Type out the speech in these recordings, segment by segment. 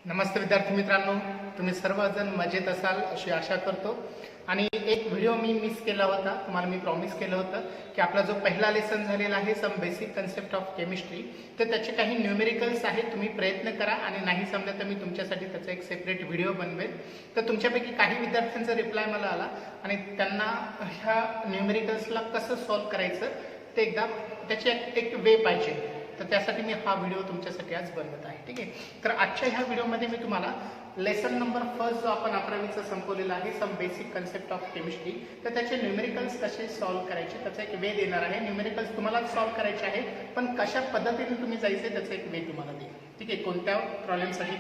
नमस्ते विद्यार्थी मित्रांनो, तुम्ही सर्वजण मजेत असाल अशी आशा करतो. आणि एक व्हिडिओ मी मिस केला होता. तुम्हाला मी प्रॉमिस केलं होतं की आपला जो पहिला लेसन झालेला आहे some basic concept of chemistry, तर त्याचे काही न्यूमेरिकल्स आहेत. तुम्ही प्रयत्न करा आणि नाही समजलं तर मी तुमच्यासाठी त्याचा एक सेपरेट व्हिडिओ बनवेल. तर तुमच्यापैकी काही विद्यार्थ्यांचा रिप्लाय मला आला आणि त्यांना ह्या न्यूमेरिकल्सला कसं सॉल्व्ह करायचं ते एकदा त्याची एक वे पाहिजे. तर त्यासाठी मी हा व्हिडिओ तुमच्यासाठी आज बनवत आहे. ठीक आहे. तर आजच्या ह्या व्हिडिओमध्ये मी तुम्हाला लेसन नंबर फर्स्ट जो आपण 11वीचा संपवलेला आहे some basic concept of chemistry, तर त्याचे न्यूमेरिकल्स कसे सॉल्व्ह करायचे त्याचा एक वे देणार आहे. न्यूमेरिकल्स तुम्हाला सॉल्व्ह करायचे आहे, पण कशा पद्धतीने तुम्ही जायचे त्याचा एक वे तुम्हाला देईल. ठीक आहे. कोणत्या प्रॉब्लेमसाठी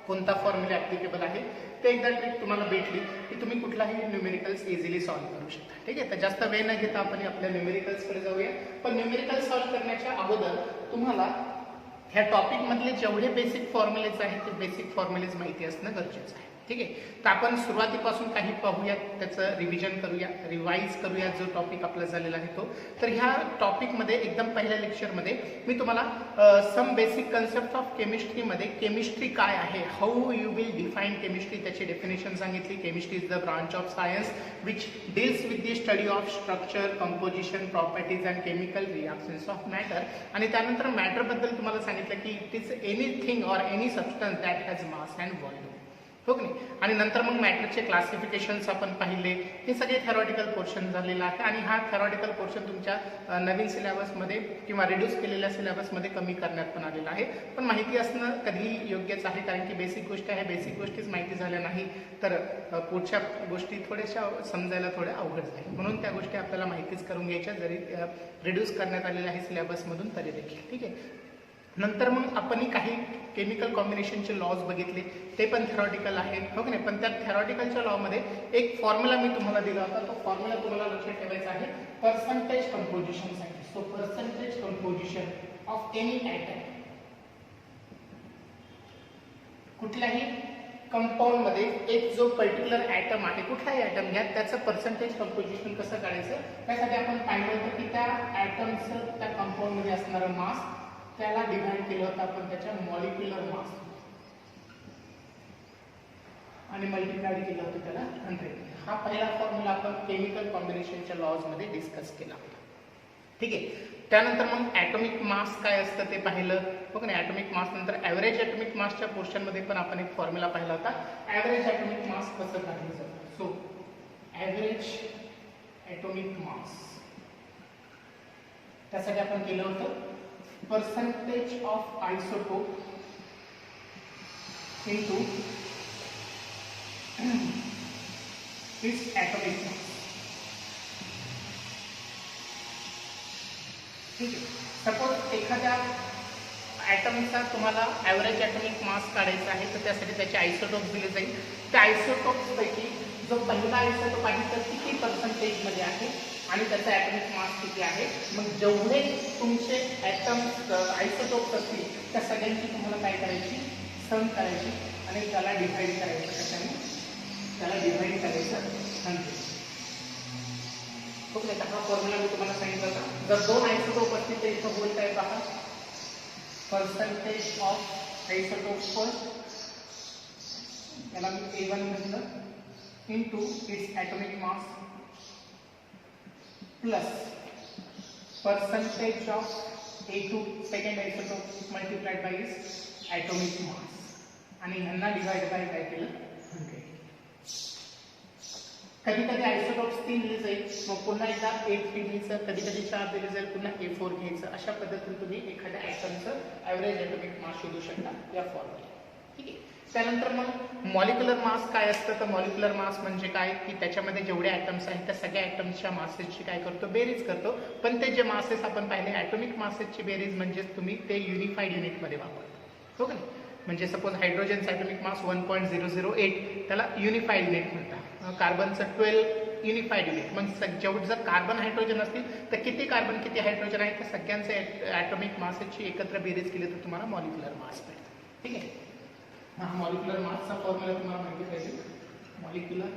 कोणता फॉर्म्युला ऍप्लिकेबल आहे ते एकदा ट्रिक तुम्हाला भेटली की तुम्ही कुठलाही न्यूमेरिकल्स इझिली सॉल्व्ह करू शकता. ठीक आहे. तर जास्त वेळ न घेता आपण आपल्या न्यूमेरिकल्सकडे जाऊया. पण न्यूमेरिकल सॉल्व्ह करण्याच्या अगोदर तुम्हाला ह्या टॉपिक मधले जेवढे बेसिक फॉर्म्युलेज आहेत ते बेसिक फॉर्म्युलेज माहिती असणं गरजेचं आहे. ठीक आहे. तर आपण सुरुवातीपासून काही पाहूयात, त्याचं रिव्हिजन करूया, रिवाइज करूया जो टॉपिक आपला झालेला आहे तो. तर ह्या टॉपिकमध्ये एकदम पहिल्या लेक्चरमध्ये मी तुम्हाला सम बेसिक कन्सेप्ट ऑफ केमिस्ट्रीमध्ये केमिस्ट्री काय आहे, how you will define chemistry, त्याची डेफिनेशन सांगितली. Chemistry is the branch of science which deals with the study of structure, composition, properties and chemical reactions of matter. आणि त्यानंतर मॅटरबद्दल तुम्हाला सांगितलं की it is anything or any substance that has mass and volume. हो की नाही. आणि नंतर मग मॅट्रिकचे क्लासिफिकेशन्स आपण पाहिले. हे सगळे थेरॉटिकल पोर्शन झालेलं आहे. आणि हा थेरॉटिकल पोर्शन तुमच्या नवीन सिलेबसमध्ये किंवा रिड्यूस केलेल्या सिलेबसमध्ये कमी करण्यात पण आलेला आहे. पण माहिती असणं कधीही योग्यच आहे, कारण की बेसिक गोष्ट आहे. बेसिक गोष्टीच माहिती झाल्या नाही तर पुढच्या गोष्टी थोड्याशा समजायला थोड्या अवघड जाईल. म्हणून त्या गोष्टी आपल्याला माहितीच करून घ्यायच्या, जरी रिड्यूस करण्यात आलेल्या आहे सिलेबसमधून तरी देखील. ठीक आहे. नंतर मग आपण काही केमिकल कॉम्बिनेशनचे लॉज बघितले, ते पण थेरॉटिकल आहे. हो की नाही. पण त्या थेरॉटिकलच्या लॉमध्ये एक फॉर्म्युला मी तुम्हाला दिला होता. तो फॉर्म्युला तुम्हाला लक्षात ठेवायचा आहे पर्सेंटेज कंपोजिशनसाठी. So percentage composition of any atom, कुठल्याही कंपाऊंड मध्ये एक जो पर्टिक्युलर ॲटम आहे, कुठलाही ॲटम घ्या, त्याचं पर्सेंटेज कंपोजिशन कसं काढायचं त्यासाठी आपण पाहिलं होतं की त्या ॲटमचं त्या कंपाऊंड मध्ये असणारं मास त्याला डिवाइड केलं होतं आपण त्याच्या मॉलिक्युलर मास आणि मल्टिप्लाइड केलं होतं त्याला 100. हा पहिला फॉर्म्युला आपण केमिकल कॉम्बिनेशनच्या लॉज मध्ये डिस्कस केला होता. ठीक आहे. त्यानंतर मग ॲटॉमिक मास काय असतं ते पाहिलं. बघ ना, ॲटॉमिक मास नंतर ॲव्हरेज ॲटॉमिक मासच्या पोर्शन मध्ये पण आपण एक फॉर्म्युला पाहिला होता, ॲव्हरेज ॲटॉमिक मास कसं काढायचं. सो ॲव्हरेज ॲटॉमिक मास त्यासाठी आपण केलं होतं percentage of isotope into its atomic mass. ठीक आहे. सपोज एखाद्या ॲटमचा तुम्हाला ॲव्हरेज ॲटॉमिक मास काढायचा आहे, तर त्यासाठी त्याचे आयसोटोप दिले जाईल. त्या आयसोटोप्स पैकी जो पहिला आयसोटोप आहे तर किती पर्सेंटेज मध्ये आहे आणि त्याचा ॲटॉमिक मास किती आहे. मग जेवढे तुमचे ॲटम्स आयसोटोप्स असतील त्या सगळ्यांची तुम्हाला काय करायची, सम करायची आणि त्याला डिव्हाइड करायचं. कशाने त्याला डिव्हाइड करायचं 100. ओके. हा फॉर्म्युला मी तुम्हाला सांगितलं होता. जर दोन आयसोटोप असतील तर इथं बोलताय पहा पर्सेंटेज ऑफ आयसोटोप फर्स्ट, याला मी A1 म्हटलं, into its atomic mass plus percentage of A2 second isotope multiplied by it's atomic mass आणि ह्यांना डिवाइड बाय काय केलं 100. कधी कधी आयसोटोप्स 3 दिले जाईल, मग पुन्हा एकदा A3 घ्यायचं, कधी कधी 4 दिले जाईल, पुन्हा A4 घ्यायचं. अशा पद्धतीने तुम्ही एखाद्या ॲटमचं ॲव्हरेज ॲटॉमिक मास शोधू शकता या फॉर्म्युला. ठीक आहे. त्यानंतर मग मॉलिक्युलर मास काय असतं, तर मॉलिक्युलर मास म्हणजे काय की त्याच्यामध्ये जेवढे ॲटम्स आहेत त्या सगळ्या ॲटम्सच्या मासेसची काय करतो, बेरीज करतो. पण ते जे मासेस आपण पाहिले ॲटॉमिक मासेसची बेरीज म्हणजे तुम्ही ते युनिफाईड युनिटमध्ये वापरता. हो का नाही. म्हणजे सपोज हायड्रोजनचा ॲटॉमिक मास 1.008, त्याला युनिफाईड युनिट म्हणतात. कार्बनचं 12 युनिफाईड युनिट. मग जेवढं जर कार्बन हायड्रोजन असतील तर किती कार्बन किती हायड्रोजन आहे त्या सगळ्यांचे ॲटॉमिक मासेसची एकत्र बेरीज केली तर तुम्हाला मॉलिक्युलर मास मिळतं. ठीक आहे. हा मॉलिक्युलर मासचा फॉर्म्युला तुम्हाला माहिती पाहिजे. Molecular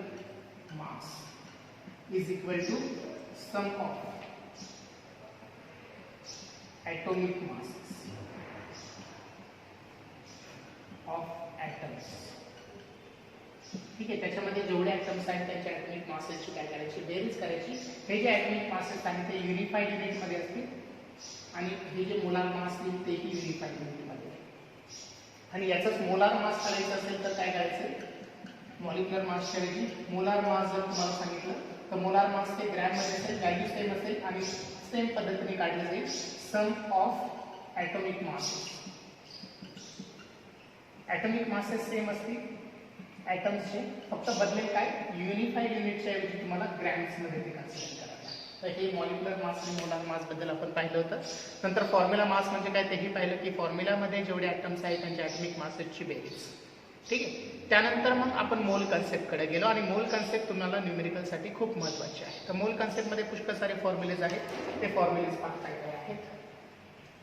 mass is equal to sum of atomic masses of ठीक आहे, त्याच्यामध्ये जेवढे ॲटम्स आहेत त्यांच्या ॲटॉमिक मासेसची काय करायची, बेरीज करायची. हे जे ॲटॉमिक मासेस आहेत ते युनिफाईड युनिटमध्ये असतील आणि हे जे मोलार मास येईल तेही युनिफाईड युनिटमध्ये. आणि याचाच मोलार मास करायचं असेल तर काय करायचं, मॉलिक्युलर मासच्या ऐवजी मोलार मास जर तुम्हाला सांगितलं तर मोलार मास ते ग्रॅममध्ये असेल, व्हॅल्यू सेम असेल आणि सेम पद्धतीने काढलं जाईल sum of atomic masses. Atomic masses same असतील ॲटम्सचे, फक्त बदलेल काय, युनिफाईड युनिटच्या ऐवजी तुम्हाला ग्रॅम्समध्ये ते कन्सिडर करायला. तर हे मॉलिक्युलर मास आणि मोलार मास बद्दल आपण पाहिलं होतं. नंतर फॉर्म्युला मास म्हणजे काय तेही पाहिलं की फॉर्म्युलामध्ये जेवढे ॲटम्स आहेत त्यांच्या ॲटॉमिक मासेसची बेरीज. ठीक आहे, त्यानंतर मग आपण मोल कन्सेप्टकडे गेलो आणि मोल कन्सेप्ट तुम्हाला न्यूमेरिकलसाठी खूप महत्त्वाचे आहे. तर मोल कन्सेप्टमध्ये पुष्कळ सारे फॉर्म्युलेज आहेत, ते फॉर्म्युलेज पाहता काय आहेत.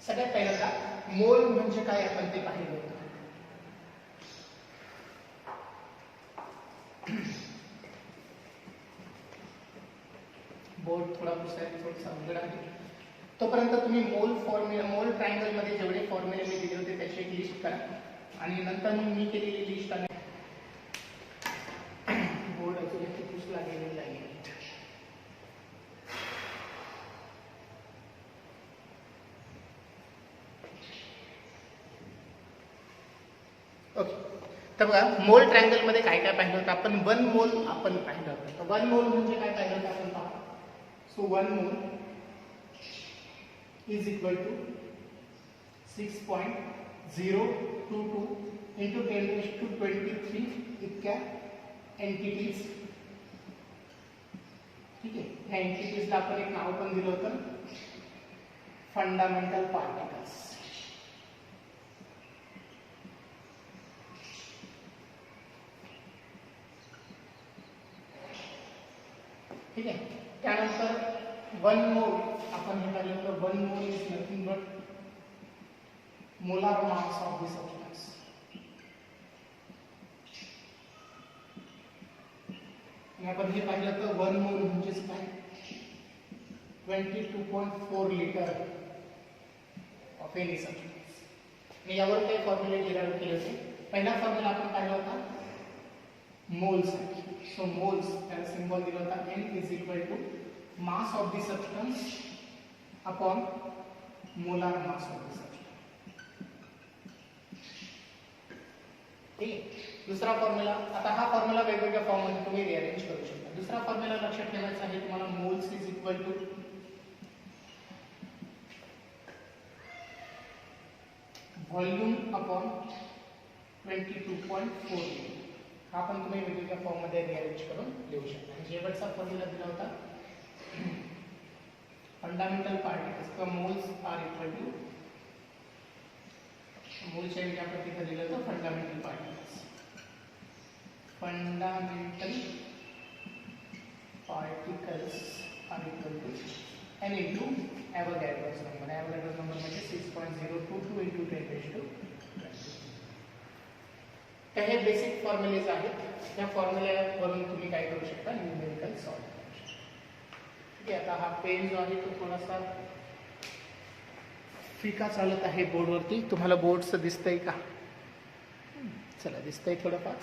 सगळ्यात पहिल्यांदा मोल म्हणजे काय आपण ते पाहिलं होतं. बोर्ड थोडा पुसायला थोडंसं अवघड आहे. तोपर्यंत तुम्ही मोल ट्रायंगलमध्ये जेवढे फॉर्म्युले मी दिले होते त्याची एक लिस्ट करा आणि नंतर मग मी केलेली लिस्ट आहे. बोर्ड अजून पुसला गेलेला आहे. ओके, तर बघा मोल ट्रायंगलमध्ये काय काय पाहिलं होतं आपण. 1 मोल आपण पाहिलं होतं. तर 1 मोल म्हणजे काय पाहिलं होतं आपण पहा. So 1 mole is equal to 6.022 into 10⁻23 इतक्या एंटिटीज. ठीक आहे, ह्या एंटिटीजला आपण एक नाव पण दिलं होतं, फंडामेंटल पार्टिकल्स. ठीक आहे, त्यानंतर 1 मोल आपण हे पाहिलं तर 1 mole is nothing but molar mass of the substance. आपण हे पाहिलं तर 1 मोल म्हणजेच काय, 22.4 लिटर ऑफ एनी सबस्टन्स. मी यावर काही फॉर्म्युले डिराइव्ह केले होते. पहिला फॉर्म्युला आपण पाहिला होता मोल्स. सो मोल्स त्याला सिंबल दिला होता n is equal to mass of the substance upon molar mass of the substance. ठीक आहे, दुसरा फॉर्म्युला. आता हा फॉर्म्युला वेगवेगळ्या फॉर्ममध्ये तुम्ही रिअरेंज करू शकता. दुसरा फॉर्म्युला लक्षात ठेवायचा आहे तुम्हाला, moles is equal to volume upon 22.4 litre. हा पण तुम्ही वेगवेगळ्या फॉर्ममध्ये रिअरेंज करून लिहू शकता. शेवटचा फॉर्म्युला दिला होता फंडामेंटल पार्टिकल्स किंवा मोल्स आर इक्वल टू, मोलच्या ऐवजी आपण तिथे दिलं होतं fundamental particles. Fundamental particles are equal to n into Avogadro's number. Avogadro's number म्हणजे 6.022 इंटू 10⁻². तर हे बेसिक फॉर्म्युलेज आहेत. या फॉर्म्युल्यावरून तुम्ही काय करू शकता, न्यूमेरिकल सॉल्व करू शकता. ठीक आहे, आता हा पेन जो आहे तो थोडासा फिका चालत आहे बोर्डवरती. तुम्हाला बोर्डचं दिसतंय का? चला, दिसतंय थोडंफार.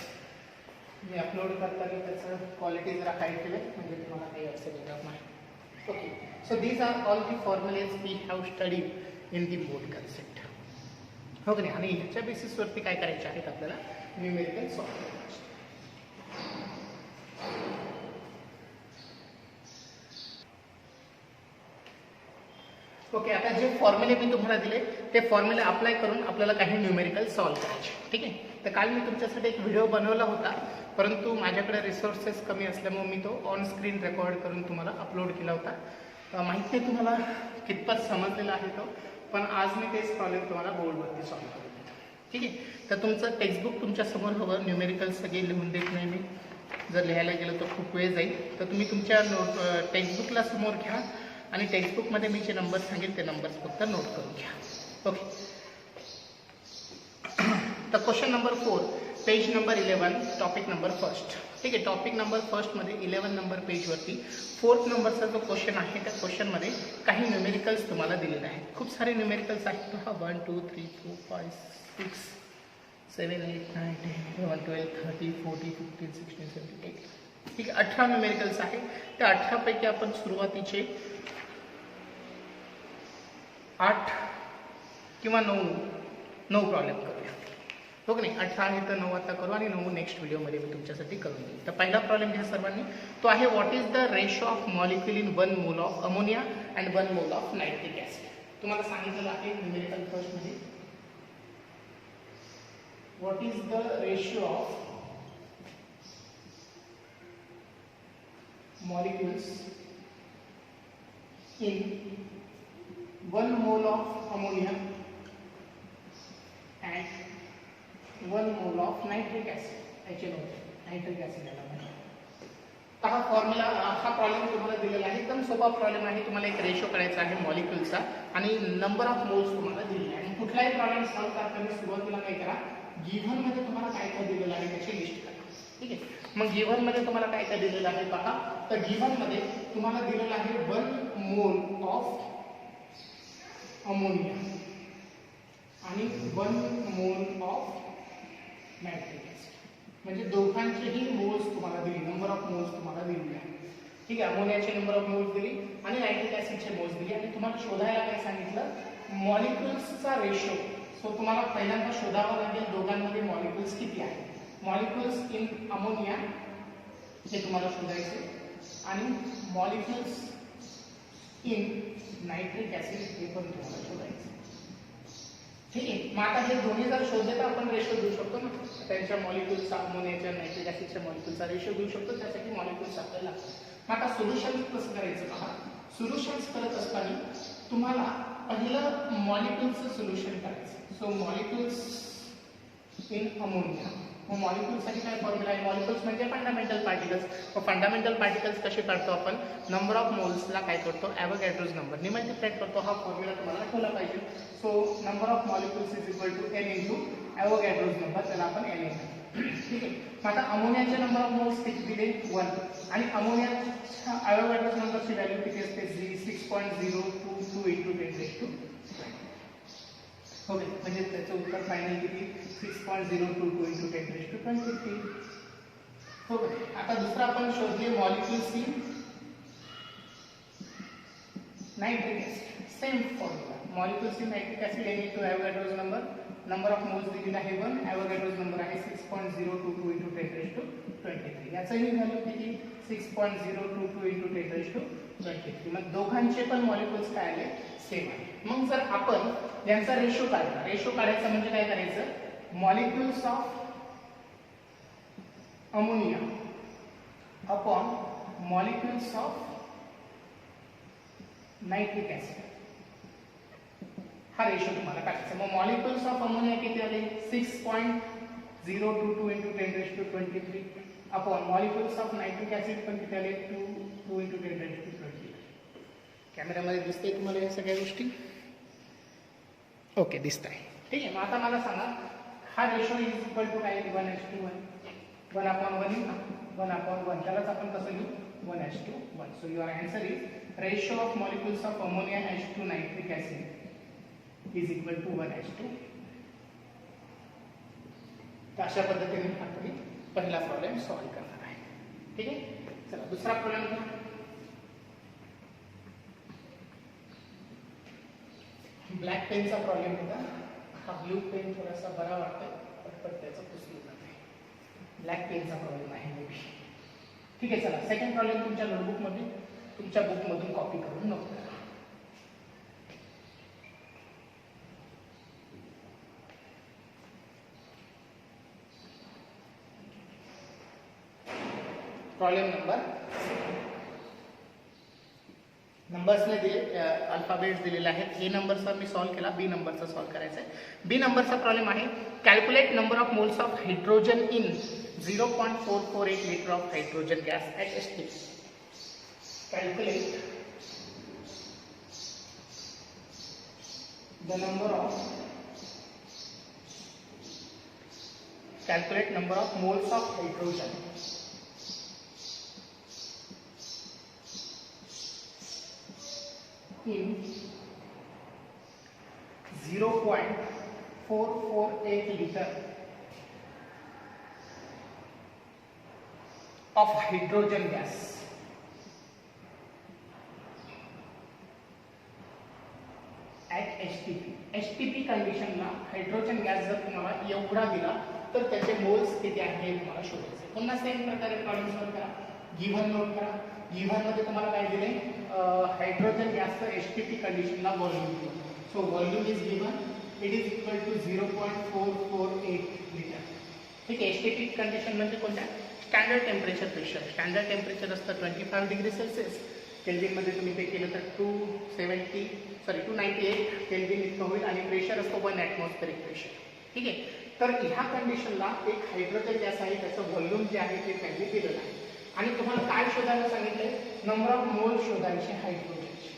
मी अपलोड करताना त्याचं क्वालिटी जरा हाय केलं म्हणजे तुम्हाला काही अडचण येणार नाही. Okay, so these are all the formulas we have studied in the board concept. हो की नाही? आणि ह्याच्या बेसिसवरती काय करायचे आहेत आपल्याला, न्यूमेरिकल सॉल्व करायचे. ओके, आता जे फॉर्म्युले मी तुम्हाला दिले ते फॉर्म्युले अप्लाय करून आपल्याला काही न्यूमेरिकल सॉल्व करायचे. ठीक आहे, तर काल मी तुमच्यासाठी एक व्हिडिओ बनवला होता, परंतु माझ्याकडे रिसोर्सेस कमी असल्यामुळे मी तो ऑन स्क्रीन रेकॉर्ड करून तुम्हाला अपलोड केला होता. माहीत नाही तुम्हाला कितपत समजलेला आहे तो, पण आज मी तेच प्रॉब्लेम तुम्हाला बोर्डवरती सॉल्व करून देतो. ठीक आहे, तर तुमचं टेक्स्टबुक तुमच्यासमोर हवं. न्यूमेरिकल सगळे लिहून देत नाही मी, जर लिहायला गेलं तर खूप वेळ जाईल. तर तुम्ही तुमच्या टेक्स्टबुकला समोर घ्या आणि टेक्स्टबुकमध्ये मी जे नंबर सांगेल ते नंबर्स फक्त नोट करून घ्या. ओके, तर question number 4, page number 11, topic number 1. ठीक आहे, टॉपिक नंबर 1 मध्ये 11 नंबर पेजवरती 4th नंबरचा जो क्वेश्चन आहे त्या क्वेश्चनमध्ये काही न्यूमेरिकल्स तुम्हाला दिलेले आहेत. खूप सारे न्यूमेरिकल्स आहेत. 1 2 3 4 5 6 7, 8, 9, 10, 11, 12, 13, 14, 15, 16, 17, 18. ठीक आहे, 18 न्यूमेरिकल्स आहे. त्या 18 पैकी आपण सुरुवातीचे 8 किंवा 9 प्रॉब्लेम करूया. हो की नाही? 18 आहे तर 9 आता करू आणि 9 नेक्स्ट व्हिडिओमध्ये मी तुमच्यासाठी करून देईन. तर पहिला प्रॉब्लेम घ्या सर्वांनी. तो आहे what is the ratio of molecule in 1 mole of ammonia and 1 mole of nitric acid. तुम्हाला सांगितलेलं आहे न्यूमेरिकल फर्स्टमध्ये what is the ratio of molecules in 1 mole of ammonia and 1 mole of nitric acid. Nitric acid याला म्हणतात. हा formula, हा problem तुम्हाला दिलेला आहे. एकदम सोपा प्रॉब्लेम आहे. तुम्हाला एक रेशो करायचा आहे मॉलिक्युलचा आणि नंबर ऑफ मोल्स तुम्हाला दिलेला आहे. आणि कुठलाही प्रॉब्लेम सॉल्व्ह करताना सुरुवातीला काय करा, गिव्हन मध्ये तुम्हाला काय काय दिलेलं आहे त्याची लिस्ट करा. ठीक आहे, मग गिव्हन मध्ये तुम्हाला काय काय दिलेलं आहे पहा. तर गिव्हन मध्ये तुम्हाला दिलेलं आहे 1 मोल ऑफ अमोनिया आणि 1 मोल ऑफ नायट्रिक ॲसिड. म्हणजे दोघांचेही मोल्स तुम्हाला दिली, नंबर ऑफ मोल्स तुम्हाला दिलेले आहे. ठीक आहे, अमोनियाचे नंबर ऑफ मोल्स दिली आणि नायट्रिक ॲसिडचे मोल्स दिली. आणि तुम्हाला शोधायला काय सांगितलं, मॉलिक्युल्सचा रेशो. सो तुम्हाला पहिल्यांदा शोधावं लागेल दोघांमध्ये मॉलिक्युल्स किती आहेत. मॉलिक्युल्स इन अमोनिया हे तुम्हाला शोधायचे आणि मॉलिक्युल्स इन नायट्रिक ॲसिड हे पण तुम्हाला शोधायचे. ठीक आहे, मग आता हे दोन्ही जर शोधले तर आपण रेशो देऊ शकतो ना. त्यांच्या मॉलिक्युल्सचा, अमोनियाच्या नायट्रिक ॲसिडच्या मॉलिक्युल्सचा रेशो देऊ शकतो. त्यासाठी मॉलिक्युल्स आपल्याला लागतात. मग आता सोल्युशन कसं करायचं पहा. सोल्युशन्स करत असताना तुम्हाला पहिलं मॉलिक्युल्सचं सोल्युशन करायचं. So molecules in ammonia. मग मॉलिक्युल्ससाठी काय फॉर्म्युला आहे. मॉलिक्युल्स म्हणजे फंडामेंटल पार्टिकल्स. मग फंडामेंटल पार्टिकल्स कसे काढतो आपण, नंबर ऑफ मोल्सला काय करतो, ॲव्होगॅड्रोज नंबरने मल्टिप्लाय करतो. हा फॉर्म्युला तुम्हाला आठवला पाहिजे. So number of molecules is equal to n into Avogadro's number, त्याला आपण n म्हणतो. ठीक आहे, मग आता अमोनियाचे नंबर ऑफ मोल्स किती दिले 1 आणि अमोनियाच्या ॲव्होगॅड्रोज नंबरची व्हॅल्यू किती असते 6.022 इंटू 10⁻². ओके, म्हणजे त्याचं उत्तर फायनल किती 6.022 इंटू 10⁻23. ओके, आता दुसरा आपण शोधले molecules in nitric acid. Same formula, molecules in nitric acid n into Avogadro's number. Number of moles दिलेला आहे 1, ॲव्होगॅड्रोज नंबर आहे 6.022 इंटू 10⁻23. याचाही व्हॅल्यू किती 6.022 इंटू 10⁻23. मग दोघांचे पण मॉलिक्युल्स काय आले, सेम आहे. मग जर आपण यांचा रेशो काढला, रेशो काढायचा म्हणजे काय करायचं, molecules of ammonia upon molecules of nitric acid, हा रेशो तुम्हाला काढायचा. मग मॉलिक्युल्स ऑफ अमोनिया किती आले 6.022 into 10⁻23 upon molecules of nitric acid पण किती आले 2 इंटू 10⁻23. कॅमेऱ्यामध्ये दिसते तुम्हाला या सगळ्या गोष्टी. ओके, दिसत आहे. ठीक आहे, मग आता मला सांगा हा रेशो इज इक्वल टू काय 1:1, 1/1, त्यालाच आपण कसं घेऊ 1:1. So your answer is ratio of molecules of ammonia to nitric acid is equal to 1:2. तर अशा पद्धतीने आपण पहिला प्रॉब्लेम सॉल्व्ह करणार आहे. ठीक आहे, चला दुसरा प्रॉब्लेम घ्या. ब्लॅक पेनचा प्रॉब्लेम होता. हा ब्लू पेन थोडासा बरा वाटतोय, पटपट त्याचं पुसलं जाते. ब्लॅक पेनचा प्रॉब्लेम आहे मे बी. ठीक आहे, चला सेकंड प्रॉब्लेम तुमच्या नोटबुकमध्ये, तुमच्या बुकमधून कॉपी करून नोट करा. प्रॉब्लेम नंबर्सने दिले, अल्फाबेट्स दिलेले आहेत. ए नंबरचा मी सॉल्व्ह केला, बी नंबरचा सॉल्व्ह करायचा आहे. बी नंबरचा प्रॉब्लेम आहे calculate number of moles of hydrogen in 0.448 litre of hydrogen gas at ST. Calculate the number of moles of hydrogen in 0.448 liter of hydrogen gas at HTP कंडिशनला हायड्रोजन गॅस जर तुम्हाला एवढा दिला तर त्याचे मोल्स किती आहे हे तुम्हाला शोधायचे. पुन्हा सेम प्रकारे प्रॉब्लेम सॉल्व करा. गिव्हन नोट करा. गिव्हन मध्ये तुम्हाला काय दिले, हायड्रोजन गॅसचं एचटीपी कंडिशनला व्हॉल्यूम दिलं. So volume is given, it is equal to 0.448 litre. ठीक आहे. एचटीपी कंडिशन म्हणजे कोणत्या, standard temperature pressure. Standard temperature असतं 25 डिग्री सेल्सिअस. केल्विनमध्ये तुम्ही ते केलं तर 298 केल्विन इतकं होईल आणि प्रेशर असतो 1 ॲटमॉस्फेरिक प्रेशर. ठीक आहे. तर ह्या कंडिशनला एक हायड्रोजन गॅस आहे, त्याचं व्हॉल्यूम जे आहे ते त्यांनी दिलेलं आहे आणि तुम्हाला काय शोधायला सांगितलंय, नंबर ऑफ मोल शोधायचे हायड्रोजनचे.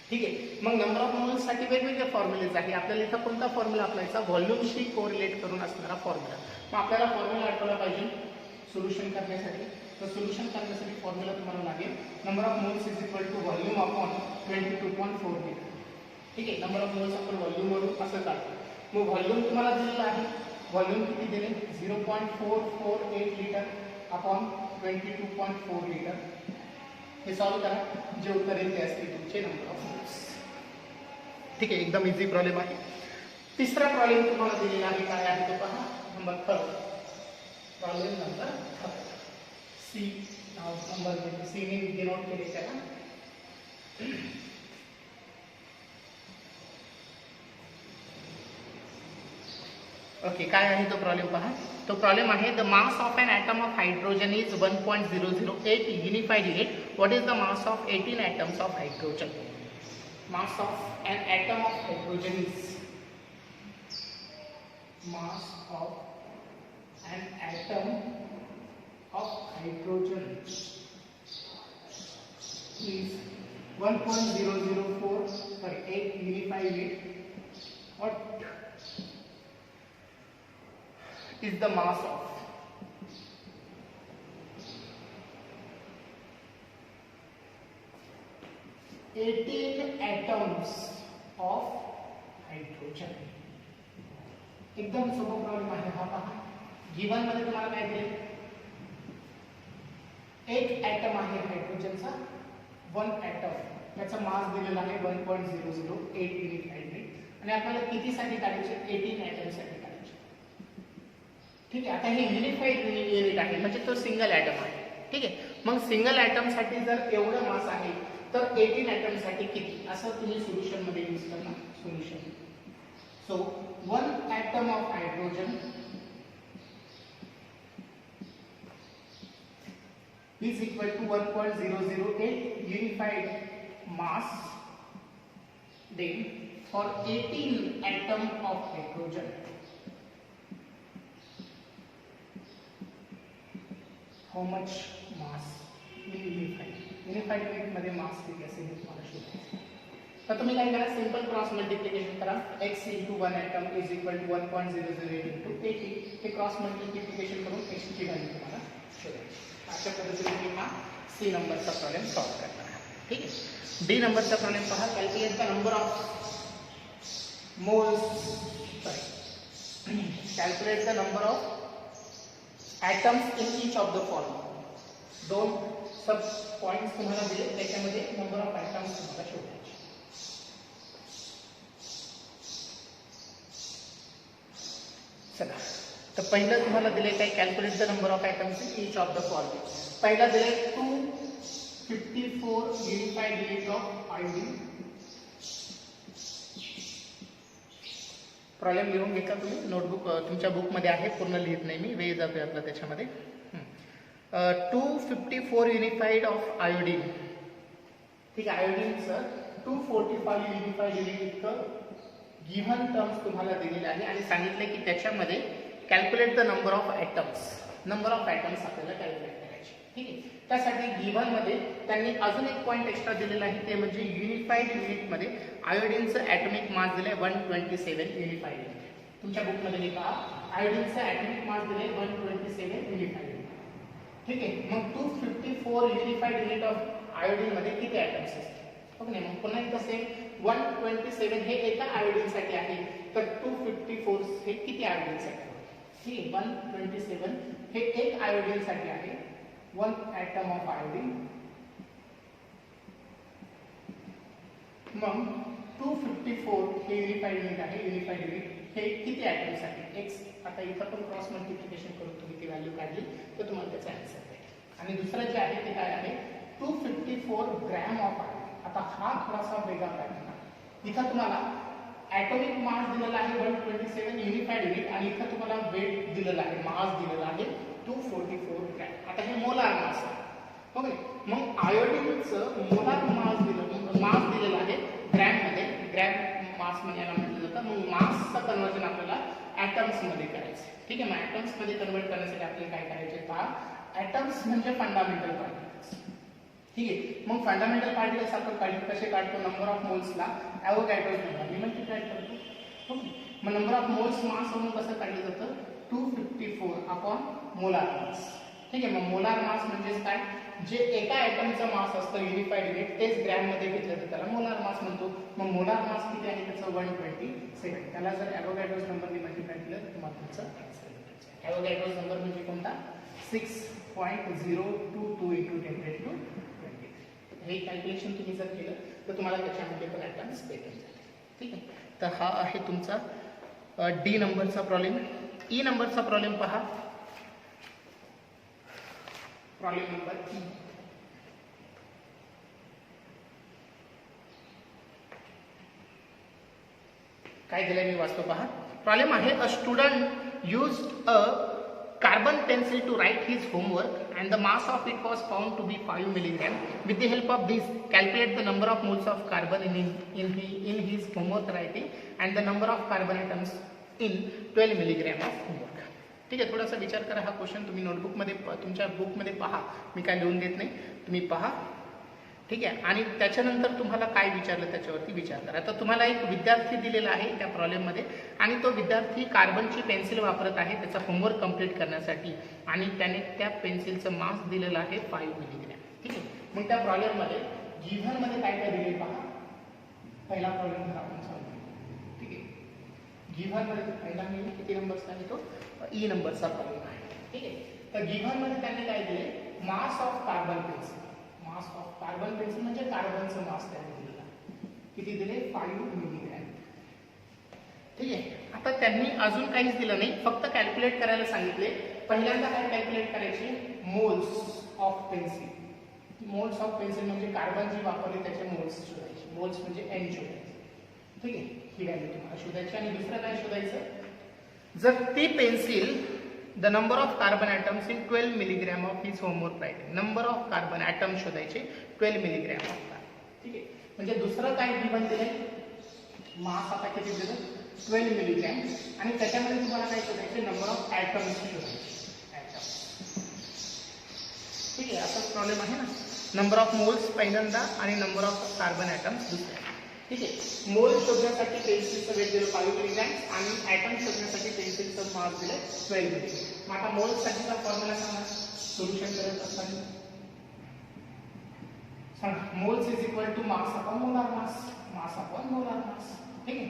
ठीक आहे. मग नंबर ऑफ मोल्ससाठी वेगवेगळे फॉर्म्युलेज आहे. आपल्याला इथं कोणता फॉर्म्युला अप्लायचा, व्हॉल्यूमशी कोरिलेट करून असणारा फॉर्म्युला. मग आपल्याला फॉर्म्युला आठवला पाहिजे सोल्युशन करण्यासाठी. तर सोल्युशन करण्यासाठी फॉर्म्युला तुम्हाला लागेल, number of moles is equal to volume upon 22.4 litre. ठीक आहे. नंबर ऑफ मोल्स आपण व्हॉल्यूमवरून असं काढतो. मग व्हॉल्यूम तुम्हाला दिलेलं आहे, व्हॉल्यूम किती दिले, 0.448 लिटर अपॉन 22.4 लिटर. हे सॉल्व करा, जे उत्तर येईल ते असतील तुमचे नंबर ऑफ मोल्स. ठीक आहे. एकदम इझी प्रॉब्लेम आहे. तिसरा प्रॉब्लेम तुम्हाला दिलेला आहे, काय आहे तो पहा, नंबर 3. Problem number 3. सी नाव नंबर सी ने डिनोट केले त्याला. ओके. काय आहे तो प्रॉब्लेम पहा. तो प्रॉब्लेम आहे, the mass of an atom of hydrogen is 1.008 unified unit. What is the mass of 18 atoms of hydrogen. Mass of an atom of hydrogen is, mass of an atom of hydrogen is 1.004 per 8 unified unit. What is the mass of 18 atoms of hydrogen? एकदम सोपा problem आहे हा. पहा, given मध्ये तुम्हाला काय दिले, एक ॲटम आहे हायड्रोजनचा, 1 ॲटम, त्याचा मास दिलेला आहे 1.008 युनिफाइड युनिट आणि आपल्याला कितीसाठी काढायचे, 18 ॲटमसाठी काढायचे. ठीक आहे. आता हे युनिफाइड युनिट आहे म्हणजे तो सिंगल ॲटम आहे. ठीक आहे. मग सिंगल ॲटमसाठी जर एवढं मास आहे तर 18 ॲटमसाठी किती, असं तुम्ही सोल्युशन मध्ये यूज करणार. Solution, so 1 atom of hydrogen is equal to 1.008 unified mass. Then for 18 atom of hydrogen, how much mass in unified unit मध्ये mass किती असेल हे तुम्हाला शोधायचं. तर तुम्ही काय करा, सिंपल क्रॉस मल्टिप्लिकेशन करा. x into 1 atom is equal to 1.008 into 80. हे क्रॉस मल्टिप्लिकेशन करून x ची व्हॅल्यू तुम्हाला शोधायची. अशा पद्धतीने तुम्ही हा सी नंबरचा प्रॉब्लेम सॉल्व करणार आहात. ठीक आहे. डी नंबरचा प्रॉब्लेम पहा, calculate the number of moles, calculate the number of atoms in each of the following. 2 sub points तुम्हाला दिले, त्याच्यामध्ये नंबर ऑफ ॲटम्स तुम्हाला शोधायचे. चला, तर पहिलं तुम्हाला दिले काय, calculate the number of atoms in each of the following. पहिला दिले 254 unified unit of iodine. Problem लिहून घे का तुम्ही, नोटबुक तुमच्या बुकमध्ये आहे, पूर्ण लिहित नाही मी, वेळ जातोय आपला त्याच्यामध्ये. 254 युनिफाइड ऑफ आयोडीन. ठीक आहे. आयोडीनचं 245 युनिफाइड युनिट इतकं गिव्हन टर्म्स तुम्हाला दिलेले आहे आणि सांगितले की त्याच्यामध्ये calculate the number of atoms. Number of atoms आपल्याला कॅल्क्युलेट करायचे. ठीक आहे. त्यासाठी गिव्हन मध्ये त्यांनी अजून एक पॉईंट एक्स्ट्रा दिलेला आहे, ते म्हणजे युनिफाइड युनिटमध्ये आयोडीनचं ॲटॉमिक मास दिले 127 युनिफाइड युनिट. तुमच्या बुकमध्ये लिहा, आयोडीनचं ॲटॉमिक मास दिले 127 युनिफाइड युनिट. ठीक आहे. मग 254 युनिफाइड युनिट ऑफ आयोडीन मध्ये किती ॲटम्स असतात. ओके नाही, मग पुन्हा एकदा सेम 127 हे एका आयोडीनसाठी आहे, तर 254 हे किती आयोडीनसाठी. ठीक आहे. 127 हे एक आयोडीनसाठी आहे 1 atom of iodine. मग 254 हे युनिफाईड युनिट आहे. युनिफाईड युनिट हे किती ॲटम्स आहेत? एक्स. आता इथं पण क्रॉस मल्टिप्लिकेशन करून तुम्ही ती व्हॅल्यू काढली तर तुम्हाला त्याचा आन्सर भेटेल. आणि दुसरं जे आहे ते काय आहे? 254 ग्रॅम ऑफ आयर्न. आता हा थोडासा वेगळा पॅटर्न आहे. इथं तुम्हाला ॲटॉमिक मास दिलेला आहे 127 युनिफाईड युनिट आणि इथं तुम्हाला वेट दिलेला आहे, मास दिलेला आहे 244 ग्रॅम. आता हे मोलार मास आहे. ओके. मग आयोडीनचं मोलार मास दिलेलं आहे ग्रॅममध्ये. ग्रॅम मास म्हणजे याला म्हटलं जातं. मग मासचं कन्वर्जन आपल्याला ॲटम्स मध्ये करायचं. ठीक आहे. मग ॲटम्स मध्ये कन्वर्ट करण्यासाठी आपल्याला काय करायचे पहा. ॲटम्स म्हणजे फंडामेंटल पार्टिकल्स. ठीक आहे. मग फंडामेंटल पार्टिकल्स आपण कसे काढतो? नंबर ऑफ मोल्सला ॲव्होगॅड्रोज नंबर मल्टिप्लाय करतो. ओके. मग नंबर ऑफ मोल्स मास म्हणून कसं काढलं जातं? 254 अपॉन मोलार मास. ठीक आहे. मग मोलार मास म्हणजे काय? जे एका ॲटमचा मास असतं युनिफाईड युनिट तेच ग्रॅम मध्ये घेतलं तर त्याला मोलार मास म्हणतो. मग मोलार मास किती आहे त्याचं? 127. त्याला जर ॲव्होगॅड्रोज नंबरने मल्टिप्लाय केलं तर तुम्हाला त्याचं आन्सर भेटेल. ॲव्होगॅड्रोज नंबर म्हणजे कोणता? 6.022 × 10⁻²0. हे कॅल्क्युलेशन तुम्ही जर केलं तर तुम्हाला त्याच्यामध्ये पण ॲटम्स भेटून जातील. ठीक आहे. तर हा आहे तुमचा डी नंबरचा प्रॉब्लेम. ई नंबरचा प्रॉब्लेम पहा. Problem number E. काय दिलंय मी वाचतो पहा. प्रॉब्लेम आहे a student used a carbon pencil to write his homework and the mass of it was found to be 5 milligram. With the help of this, calculate the number of moles of carbon in his homework writing and the number of carbon atoms in 12 milligram of homework. ठीक आहे. थोडासा विचार करा. हा question तुम्ही नोटबुकमध्ये तुमच्या बुकमध्ये पहा. मी काय लिहून देत नाही, तुम्ही पहा. ठीक आहे. आणि त्याच्यानंतर तुम्हाला काय विचारलं त्याच्यावरती विचार करा. तर तुम्हाला एक विद्यार्थी दिलेला आहे त्या प्रॉब्लेममध्ये आणि तो विद्यार्थी कार्बनची पेन्सिल वापरत आहे त्याचा होमवर्क कंप्लीट करण्यासाठी आणि त्याने त्या पेन्सिलचं मास दिलेलं आहे 5 मिलीग्रॅम. ठीक आहे. मग त्या प्रॉब्लेममध्ये गिव्हनमध्ये काय काय दिले पहा. पहिला प्रॉब्लेम आपण सॉल्व्ह करू. ठीक आहे. गिव्हनमध्ये पहिला मी किती नंबरचा आहे तो? ई नंबरचा प्रॉब्लेम आहे. ठीक आहे. तर गिव्हनमध्ये त्यांनी काय दिले? Mass of carbon pencil. Mass of carbon pencil म्हणजे कार्बनचं मास त्यांनी दिलेला. किती दिले? 5 मिलीग्रॅम. ठीक आहे. आता त्यांनी अजून काहीच दिलं नाही, फक्त कॅल्क्युलेट करायला सांगितले. पहिल्यांदा काय कॅल्क्युलेट करायचे? Moles of pencil. Moles of pencil म्हणजे कार्बन जी वापरली त्याचे मोल्स शोधायचे. मोल्स म्हणजे एन शोधायचे. ठीक आहे. ही व्हॅल्यू तुम्हाला शोधायची. आणि दुसरं काय शोधायचं? जर ती pencil the number of carbon atoms in 12 milligram of his homework writing. number of carbon atoms शोधायचे 12 milligram of carbon. ठीक आहे. म्हणजे दुसरं काय गिवन दिलंय? मास आता किती दिलं? 12 मिलीग्रॅम. आणि त्याच्यामध्ये तुम्हाला काय शोधायचे? नंबर ऑफ ॲटम्स शोधायचे. ॲटम्स. ठीक आहे. असाच प्रॉब्लेम आहे ना. नंबर ऑफ मोल्स पहिल्यांदा आणि नंबर ऑफ कार्बन ॲटम्स दुसऱ्या. ठीक आहे. मोल शोधण्यासाठी पेन्सिलचं वेट दिलं 5 मिलीग्रॅम आणि ॲटम शोधण्यासाठी पेन्सिलचं मास दिलं 12 मिलीग्रॅम. मग आता मोल्ससाठीचा फॉर्म्युला सांगा. सोल्युशन करत असताना सांगा. Moles is equal to mass upon molar mass. Mass upon molar mass. ठीक आहे.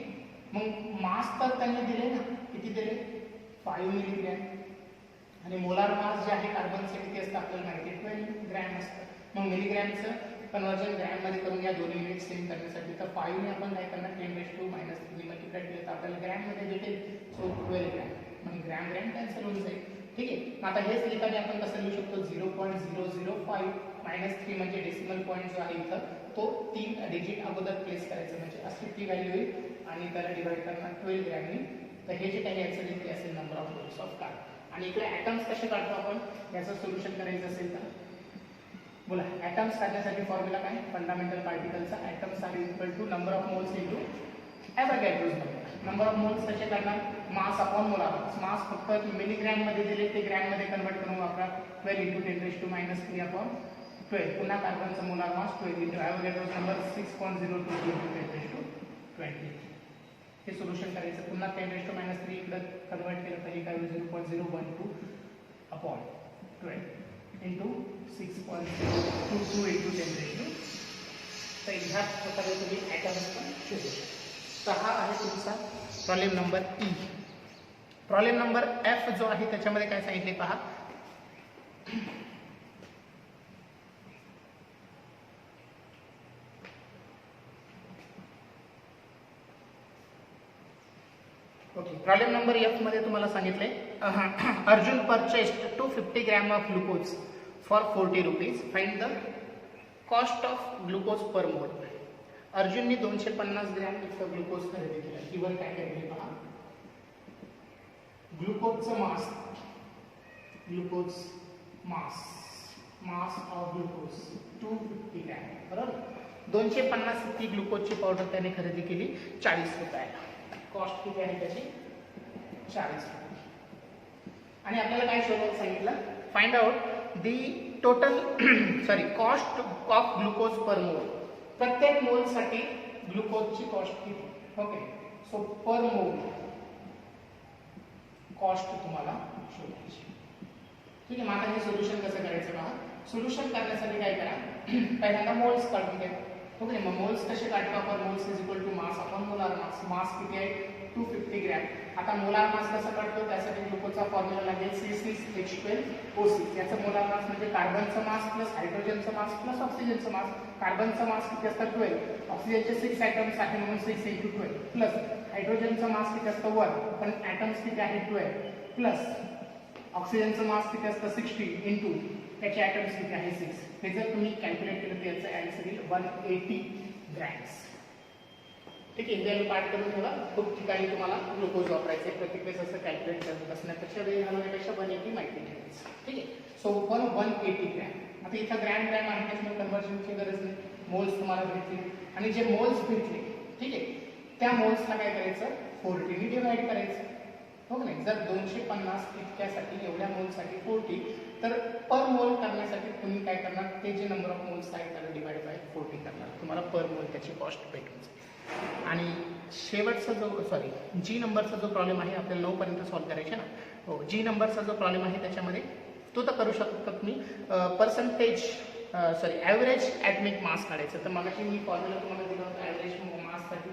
मग मास तर त्यांनी दिले ना. किती दिले? 5 मिलीग्रॅम. आणि मोलार मास जे आहे कार्बनचं किती असतं आपल्याला माहिती आहे? 12 ग्रॅम असतं. मग मिलीग्रॅमचं कन्वर्जन ग्रॅम मध्ये करून या दोन्ही युनिट सेम करण्यासाठी तर 5 ने आपण काय करणार? 10⁻³ मल्टिप्लाय केलं तर आपल्याला ग्रॅम मध्ये भेटेल. So 12 gram. मग ग्रॅम कॅन्सल होऊन जाईल. ठीक आहे. आता हेच लिहिताना आपण कसं लिहू शकतो? 0.005 -3 म्हणजे डेसिमल पॉईंट जो आहे इथं तो 3 डिजिट अगोदर प्लेस करायचं म्हणजे अशी ती व्हॅल्यू येईल आणि त्याला डिवाइड करणार 12 ग्रॅमनी. तर हे जे काही आन्सर येईल ते असेल number of moles of carbon. आणि इकडे ॲटम्स कसे काढतो आपण? याचं सोल्युशन करायचं असेल तर बोला. ॲटम्स काढण्यासाठी फॉर्म्युला काय? फंडामेंटल पार्टिकलचा. Atoms are equal to number of moles into Avogadro's number. Number of moles कसे करणार? मास अपॉन मोलार मास. मास फक्त मिलीग्रॅम मध्ये दिले ते ग्रॅम मध्ये कन्वर्ट करून वापरा. 12 × 10⁻³ अपॉन 12. पुन्हा कार्बनचा molar mass 12 into Avogadro's number 6.022 × 10⁻20. हे सोल्युशन करायचं. पुन्हा 10⁻³ इकडे कन्वर्ट केलं तर हे काय होईल? 0.012 अपॉन 12 इंटू 6.022 × 10⁻². तर ह्या प्रकारे तुम्ही ॲटम्स पण शोधू शकता. तर हा आहे तुमचा problem number E. Problem number F जो आहे त्याच्यामध्ये काय सांगितले पहा. प्रॉब्लेम नंबर एफ मध्ये तुम्हाला सांगितले Arjun purchased 250 gram of glucose for 40 rupees, find the cost of glucose per mole. अर्जुनने 250 ग्रॅम इतकं ग्लुकोज खरेदी केलं. किंवा काय केलं पहा, ग्लुकोजचं मास ऑफ ग्लुकोज 250 ग्रॅम, बरोबर. 250 इतकी ग्लुकोजची पावडर त्याने खरेदी केली 40 रुपयाला. कॉस्ट किती आहे त्याची? 40 रुपये. आणि आपल्याला काय शोधायला सांगितलं, find out the total cost of glucose per mole. प्रत्येक मोल साठी ग्लुकोजची कॉस्ट किती. ओके, सो पर मोल कॉस्ट तुम्हाला शोधायची. ठीक आहे. मग आता हे सोल्युशन कसं करायचं पहा. सोल्युशन करण्यासाठी काय करा, पहिल्यांदा मोल्स काढून घ्या. ओके, मग मोल्स कसे काढतो आपण. Moles is equal to mass upon molar mass. Mass किती आहे 250 ग्रॅम. आता मोलार मास कसं काढतो, त्यासाठी ग्लुकोजचा फॉर्म्युला लागेल C6H12O6. याचं मोलार मास म्हणजे कार्बनचं मास प्लस हायड्रोजनचं मास प्लस ऑक्सिजनचं मास. कार्बनचं मास किती असतं 12, ऑक्सिजनचे 6 ॲटम्स आहे म्हणून 6 × 12 प्लस हायड्रोजनचं मास किती असतं 1, पण ॲटम्स किती आहे 12 प्लस ऑक्सिजनचं मास किती असतं 60 इंटू त्याचे ॲटम्स किती आहे 6. हे जर तुम्ही कॅल्क्युलेट केलं तर याचं आन्सर येईल 180 ग्रॅम्स. ठीक आहे. व्हॅल्यू पाठ करून ठेवा. खूप ठिकाणी तुम्हाला ग्लुकोज वापरायचं आहे. प्रत्येक वेळेस असं कॅल्क्युलेट करत बसण्यापेक्षा वेळ घालवण्यापेक्षा 180 माहिती ठेवायचं. ठीक आहे. So 180 gram. आता इथं ग्रॅम आहे त्यामुळे कन्व्हर्जनची गरज नाही. मोल्स तुम्हाला भेटले आणि जे मोल्स भेटले, ठीक आहे, त्या मोल्सला काय करायचं 40 ने डिवाइड करायचं. हो नाही. जर 250 इतक्यासाठी एवढ्या मोलसाठी 40, तर पर मोल करण्यासाठी तुम्ही काय करणार, ते जे नंबर ऑफ मोल्स आहेत त्याला डिवाइड बाय 40 करणार. तुम्हाला पर मोल त्याची कॉस्ट भेटून जाईल. आणि शेवटचा जो जी नंबरचा जो प्रॉब्लेम आहे आपल्याला 9 पर्यंत सॉल्व्ह करायचे ना. हो, जी नंबरचा जो प्रॉब्लेम आहे त्याच्यामध्ये तो तर करू शकतो तुम्ही. ॲव्हरेज ॲटमिक मास काढायचं. तर मगाशी मी फॉर्म्युला तुम्हाला दिला होता ॲव्हरेज माससाठी.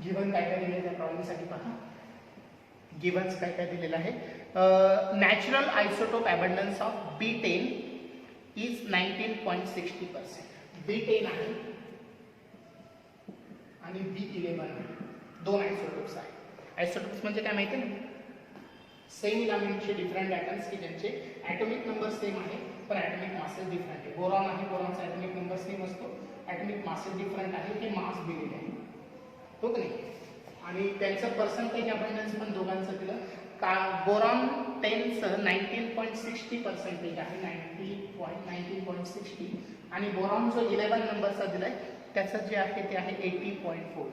गिवन काय काय दिलेलं त्या प्रॉब्लेमसाठी पहा. गिवन्स काय काय दिलेलं आहे. Natural isotope abundance of B10 is 19.60%. B10 आहे आणि B11 आहे. 2 आयसोटोप्स आहेत. आयसोटोप्स म्हणजे काय माहिती ना, सेम इलेमेंटचे डिफरंट ॲटम्स की ज्यांचे ॲटॉमिक नंबर सेम आहे पण ॲटॉमिक मासेस डिफरंट आहे. बोरॉन आहे, बोरॉनचा ॲटॉमिक नंबर सेम असतो, ॲटॉमिक मासेस डिफरंट आहे, ते मास दिलेले आहे. हो की नाही. आणि त्यांचं पर्सेंटेज अबंडन्स पण दोघांचं दिलं. बोरॉन 10चं 19.60% आहे, 19.60. आणि बोरॉन जो 11 नंबरचा दिलाय त्याचं जे आहे ते आहे 80.4.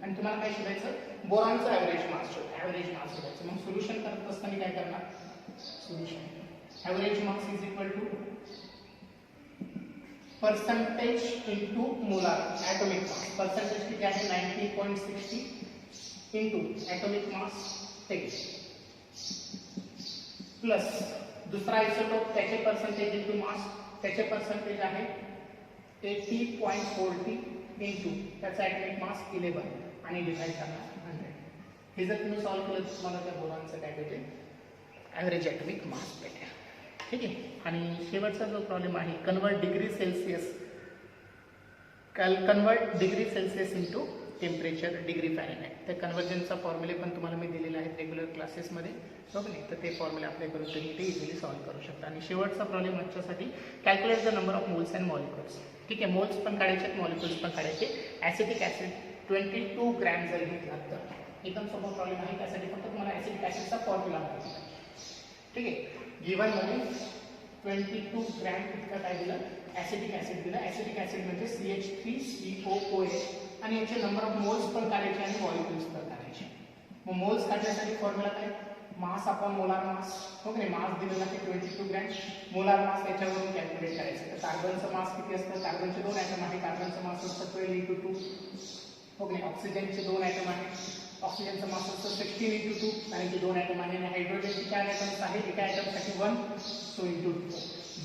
आणि तुम्हाला काय शोधायचं, बोरॉनचं ॲव्हरेज मास शोधायचं. मग सोल्युशन करत असताना काय करणार, solution average mass is equal to percentage into molar atomic mass. Percentage किती आहे 90.60 इंटू ॲटॉमिक मास 10 प्लस दुसरा आयसोटोप त्याचे पर्सेंटेज इंटू मास, त्याचे पर्सेंटेज आहे 80.40 इंटू त्याचा ॲटॉमिक मास 11 आणि डिवाइड करणार 100. हे जर तुम्ही सॉल्व्ह केलं तर तुम्हाला त्या बोरॉनचं काय भेटेल, ॲव्हरेज ॲटॉमिक मास भेटेल. ठीक आहे. आणि शेवटचा जो प्रॉब्लेम आहे convert degree Celsius into temperature degree Fahrenheit. त्या कन्वर्जनचा फॉर्म्युले पण तुम्हाला मी दिलेले आहेत रेग्युलर क्लासेसमध्ये. बघ नाही तर ते फॉर्म्युले अप्लाय करून तुम्ही ते इझिली सॉल्व्ह करू शकता. आणि शेवटचा प्रॉब्लेम आजच्यासाठी calculate the number of moles and molecules. ठीक आहे. मोल्स पण काढायचे, मॉलिक्युल्स पण काढायचे. ॲसिटिक ॲसिड 22 ग्रॅम जर घेतला तर एकदम सोपा प्रॉब्लेम आहे. त्यासाठी फक्त तुम्हाला ॲसिटिक ॲसिडचा फॉर्म्युला माहिती आहे. ठीक आहे. गिवन मध्ये 22 ग्रॅम इतका काय दिलं, ॲसिटिक ॲसिड दिलं. ॲसिटिक ॲसिड म्हणजे CH3COOH. आणि याचे नंबर ऑफ मोल्स पण काढायचे आणि मॉलिक्युल्स पण काढायचे. मग मोल्स काढण्यासाठी फॉर्म्युला काय, मास अपॉन मोलार मास. हो की नाही. मास दिलेला आहे 22 ग्रॅम, मोलार मास त्याच्यावरून कॅल्क्युलेट करायचं. तर कार्बनचं मास किती असतं, कार्बनचे 2 ॲटम आहे, कार्बनचं मास असतं 12 × 2. हो की नाही. ऑक्सिजनचे 2 ॲटम आहे, ऑक्सिजनचं मास असतं 16 × 2 कारण की 2 ॲटम आहे. आणि हायड्रोजनचे 4 ॲटम्स आहे, एका ॲटमसाठी 1, सो × 4.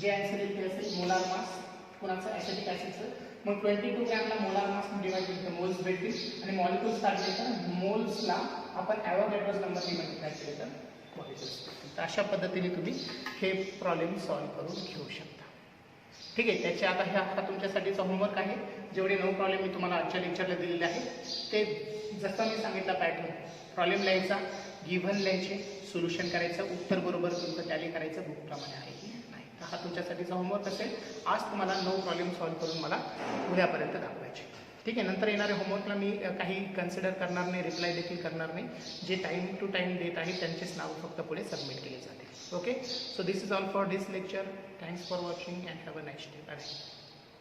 जे आन्सर येईल ते असेल मोलार मास कुणाचं, ॲसिटिक ॲसिडचं. मग 22 ग्रॅमला मोलार मास डिवाइड केलं तर मोल्स भेटतील आणि मॉलिक्युल्स काढले तर मोल्सला आपण ॲव्होगॅड्रोज नंबरने मल्टिप्लाय केले तर मॉलिक्युल्स भेटतील. तर अशा पद्धतीने तुम्ही हे प्रॉब्लेम सॉल्व्ह करून घेऊ शकता. ठीक आहे. त्याचे आता हा तुमच्यासाठीचा होमवर्क आहे. जेवढे 9 प्रॉब्लेम मी तुम्हाला आजच्या लेक्चरला दिलेले आहे ते जसं मी सांगितलं पॅटर्न, प्रॉब्लेम लिहायचा, गिव्हन लिहायचे, सोल्युशन करायचं, उत्तर बरोबर तुमचं टॅली करायचं, बुकप्रमाणे आहे की नाही. तर हा तुमच्यासाठीचा होमवर्क असेल. आज तुम्हाला 9 प्रॉब्लेम सॉल्व्ह करून मला उद्यापर्यंत दाखवायचे. ठीक आहे. नंतर येणाऱ्या होमवर्कला मी काही कन्सिडर करणार नाही, रिप्लाय देखील करणार नाही. जे टाईम टू टाईम देत आहे त्यांचेच नाव फक्त पुढे सबमिट केले जातील. Okay. So this is all for this lecture. Thanks for watching and have a nice day. Bye.